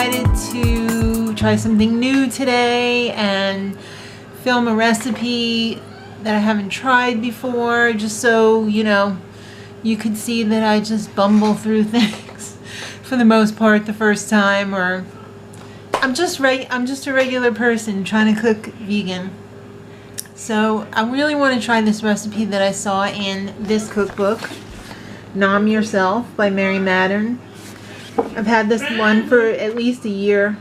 decided to try something new today and film a recipe that I haven't tried before, just so you know, you could see that I just bumble through things for the most part the first time, or I'm just a regular person trying to cook vegan. So I really want to try this recipe that I saw in this cookbook, Mmmmm Yourself by Mary Mattern. I've had this one for at least a year.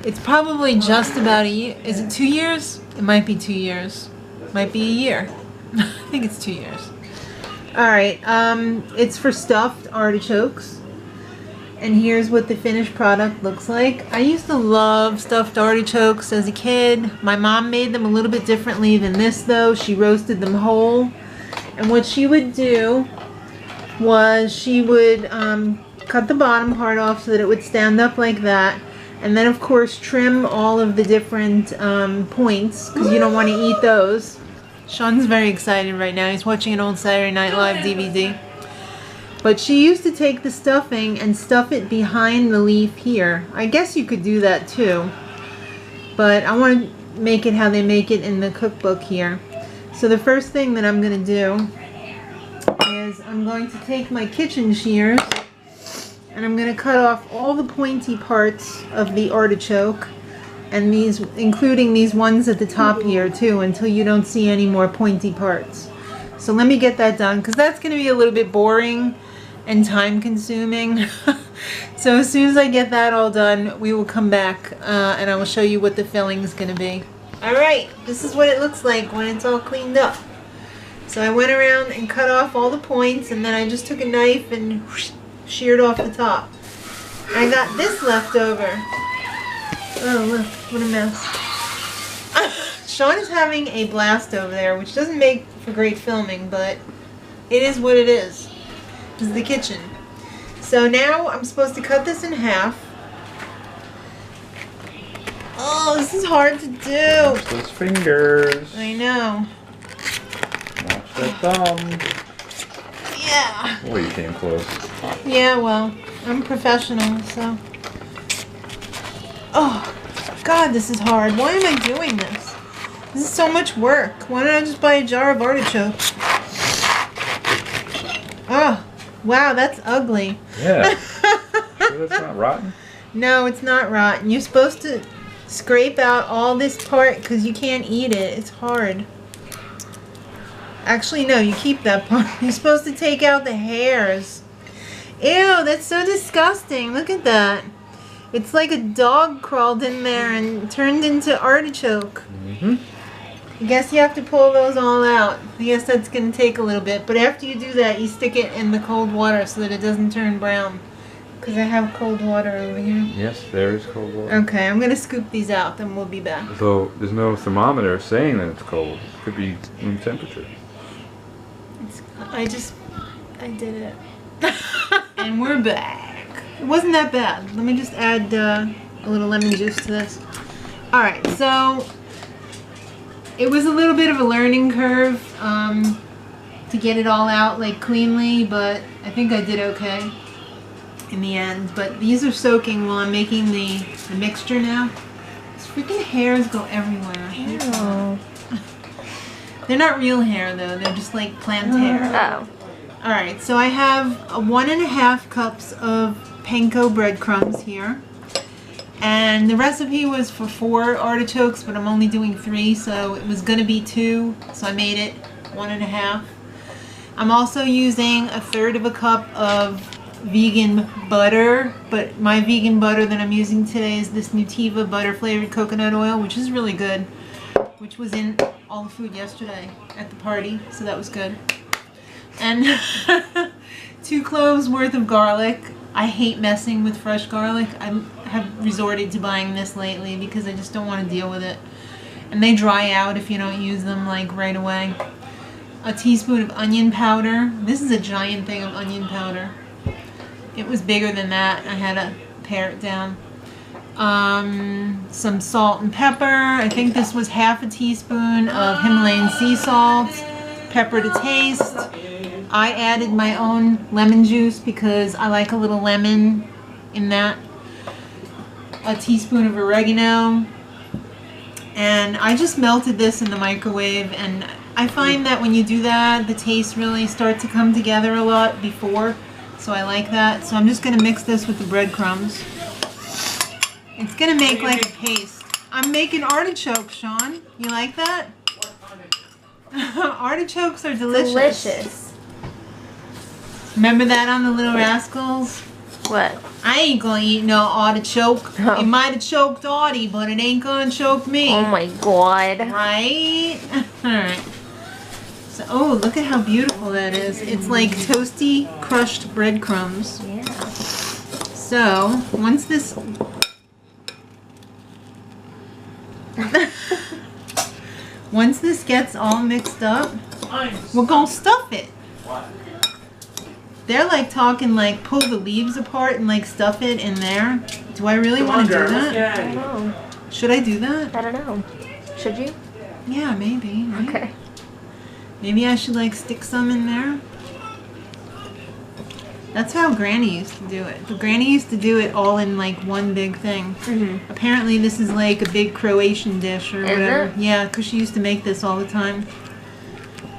It's probably just about a year. Is it 2 years? It might be 2 years. Might be a year. I think it's 2 years. Alright, it's for stuffed artichokes. And here's what the finished product looks like. I used to love stuffed artichokes as a kid. My mom made them a little bit differently than this though. She roasted them whole. And what she would do was she would cut the bottom part off so that it would stand up like that. And then of course trim all of the different points, because you don't want to eat those. Sean's very excited right now. He's watching an old Saturday Night Live DVD. But she used to take the stuffing and stuff it behind the leaf here. I guess you could do that too. But I want to make it how they make it in the cookbook here. So the first thing that I'm going to do is I'm going to take my kitchen shears and I'm going to cut off all the pointy parts of the artichoke, and these, including these ones at the top here too, until you don't see any more pointy parts. So let me get that done, because that's going to be a little bit boring and time consuming. So as soon as I get that all done, we will come back and I will show you what the filling is going to be. Alright, this is what it looks like when it's all cleaned up. So I went around and cut off all the points, and then I just took a knife and whoosh, sheared off the top. I got this left over. Oh look, what a mess. Sean is having a blast over there, which doesn't make for great filming, but it is what it is. This is the kitchen. So now I'm supposed to cut this in half. Oh, this is hard to do. Watch those fingers. I know. Watch that thumb. Yeah. Oh, you came close. Yeah, well, I'm professional, so. Oh, God, this is hard. Why am I doing this? This is so much work. Why don't I just buy a jar of artichokes? Oh, wow, that's ugly. Yeah. Sure that's not rotten? No, it's not rotten. You're supposed to scrape out all this part because you can't eat it. It's hard. Actually, no, you keep that part. You're supposed to take out the hairs. Ew, that's so disgusting. Look at that. It's like a dog crawled in there and turned into artichoke. Mm-hmm. I guess you have to pull those all out. I guess that's going to take a little bit. But after you do that, you stick it in the cold water so that it doesn't turn brown. Because I have cold water over here. Yes, there is cold water. Okay, I'm going to scoop these out, then we'll be back. So there's no thermometer saying that it's cold. It could be room temperature. I did it. And we're back. It wasn't that bad. Let me just add a little lemon juice to this. Alright, so it was a little bit of a learning curve to get it all out like cleanly, but I think I did okay in the end. But these are soaking while I'm making the mixture now. These freaking hairs go everywhere. Oh. They're not real hair though, they're just like plant hair. Oh. Alright, so I have 1.5 cups of panko breadcrumbs here. And the recipe was for 4 artichokes, but I'm only doing 3, so it was going to be 2, so I made it 1.5. I'm also using 1/3 cup of vegan butter, but my vegan butter that I'm using today is this Nutiva butter flavored coconut oil, which is really good, which was in all the food yesterday at the party, so that was good. And 2 cloves worth of garlic. I hate messing with fresh garlic. I have resorted to buying this lately because I just don't want to deal with it. And they dry out if you don't use them like right away. A teaspoon of onion powder. This is a giant thing of onion powder. It was bigger than that. I had to pare it down. Some salt and pepper. I think this was half a teaspoon of Himalayan sea salt. Pepper to taste. I added my own lemon juice because I like a little lemon in that. a teaspoon of oregano, and I just melted this in the microwave, and I find that when you do that, the tastes really start to come together a lot before, so I like that. So I'm just going to mix this with the breadcrumbs. It's going to make like a paste. I'm making artichokes, Sean. You like that? Artichokes are delicious. Delicious. Remember that on the Little Rascals? What? I ain't gonna eat no artichoke. Oh. It might have choked Artie, but it ain't gonna choke me. Oh my god. Right? Alright. So, oh, look at how beautiful that is. It's like toasty, crushed breadcrumbs. Yeah. So, once this... once this gets all mixed up, we're gonna stuff it. They're like talking like pull the leaves apart and like stuff it in there. Do I really want to do that? I don't know. Should I do that? I don't know. Should you? Yeah, maybe. Right? Okay. Maybe I should like stick some in there. That's how Granny used to do it. But Granny used to do it all in like one big thing. Mm-hmm. Apparently this is like a big Croatian dish or whatever. It? Yeah, because she used to make this all the time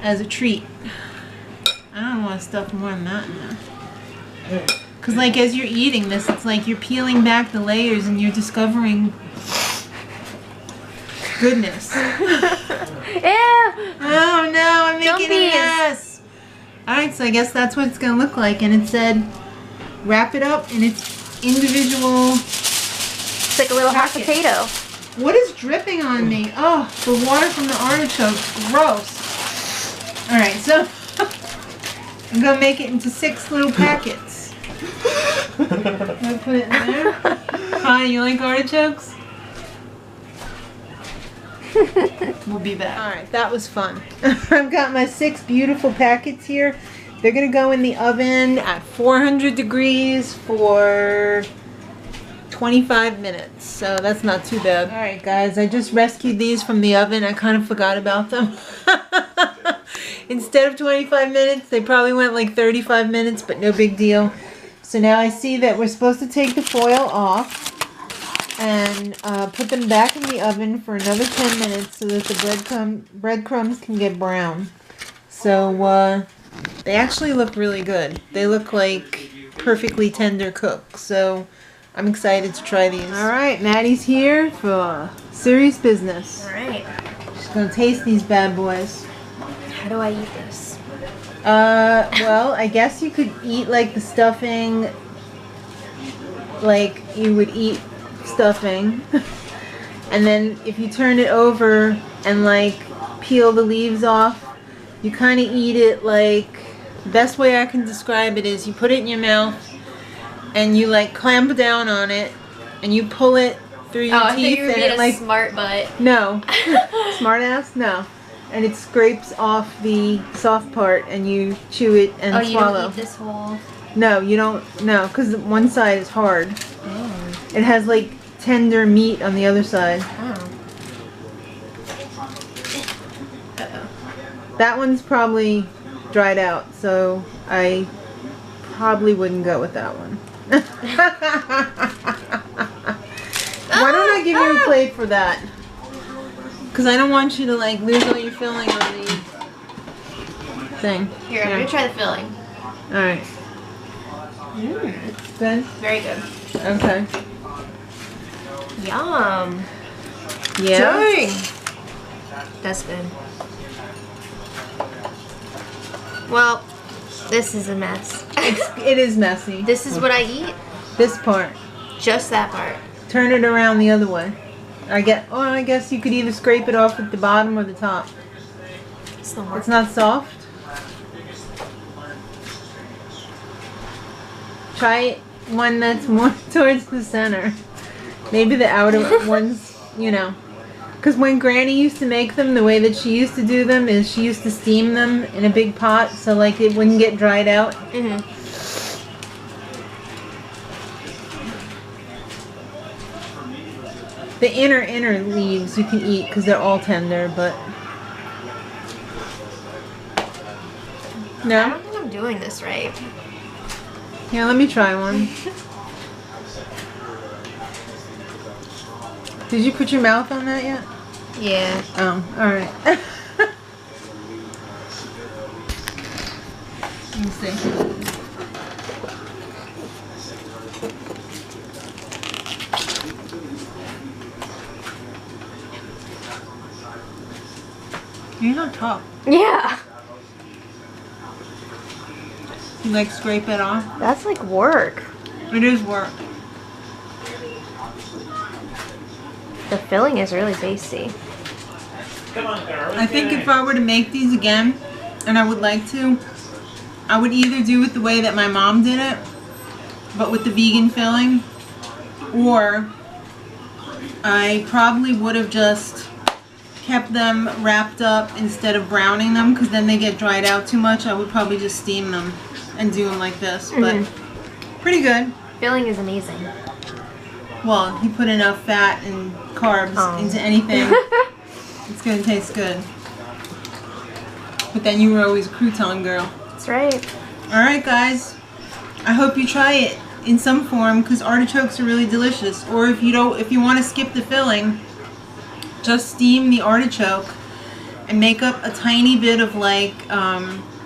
as a treat. I don't want to stuff more than that in there. Because like as you're eating this, it's like you're peeling back the layers and you're discovering goodness. Yeah. Oh no, I'm making a Jumpies. mess. Alright, so I guess that's what it's going to look like. And it said, wrap it up in its individual... It's like a little hot Packet. potato. What is dripping on me? Oh, the water from the artichoke. Gross. Alright, so I'm going to make it into 6 little packets. I'm going to put it in there. Hi, you like artichokes? We'll be back. Alright, that was fun. I've got my 6 beautiful packets here. They're going to go in the oven at 400 degrees for 25 minutes. So that's not too bad. Alright guys, I just rescued these from the oven. I kind of forgot about them. Instead of 25 minutes, they probably went like 35 minutes, but no big deal. So now I see that we're supposed to take the foil off and put them back in the oven for another 10 minutes so that the breadcrumbs can get brown. So they actually look really good. They look like perfectly tender cooked. So I'm excited to try these. Alright, Maddie's here for serious business. Alright. She's going to taste these bad boys. How do I eat this? Well, I guess you could eat like the stuffing like you would eat stuffing. And then if you turn it over and like peel the leaves off, you kind of eat it like, the best way I can describe it is you put it in your mouth and you like clamp down on it and you pull it through your teeth and it like smart butt. no smart ass no, and it scrapes off the soft part and you chew it and swallow. You don't eat this whole. No, you don't. No, because one side is hard. Oh. It has like tender meat on the other side. Oh. Uh-oh. That one's probably dried out, so I probably wouldn't go with that one. Why don't I give you a plate for that? Because I don't want you to like lose all your filling on the thing. Here, I'm gonna try the filling. Alright. Good? Very good. Okay. Yum. Yeah? Dang. That's good. Well, this is a mess. It is messy. This is what I eat? This part. Just that part. Turn it around the other way. I guess you could either scrape it off at the bottom or the top. It's not It's not soft. Try one that's more towards the center. Maybe the outer ones, you know. Because when Granny used to make them, the way that she used to do them is she used to steam them in a big pot so like it wouldn't get dried out. Mm-hmm. The inner leaves you can eat because they're all tender, but... I No? don't think I'm doing this right. Here, let me try one. Did you put your mouth on that yet? Yeah. Oh, alright. Let me see. You're not tough. Yeah. You like scrape it off? That's like work. It is work. The filling is really tasty. I think if I were to make these again, and I would like to, I would either do it the way that my mom did it, but with the vegan filling, or I probably would have just kept them wrapped up instead of browning them, because then they get dried out too much. I would probably just steam them and do them like this, but pretty good. Filling is amazing. Well, you put enough fat and carbs into anything, it's going to taste good. But then you were always a crouton girl. That's right. Alright guys, I hope you try it in some form, because artichokes are really delicious. Or if you want to skip the filling, just steam the artichoke and make up a tiny bit of like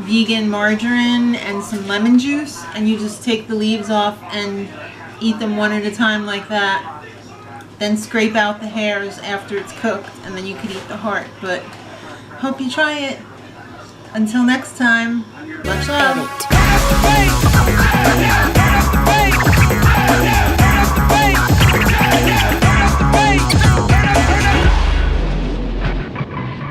vegan margarine and some lemon juice, and you just take the leaves off and eat them one at a time like that. Then scrape out the hairs after it's cooked, and then you could eat the heart. But hope you try it. Until next time, much love.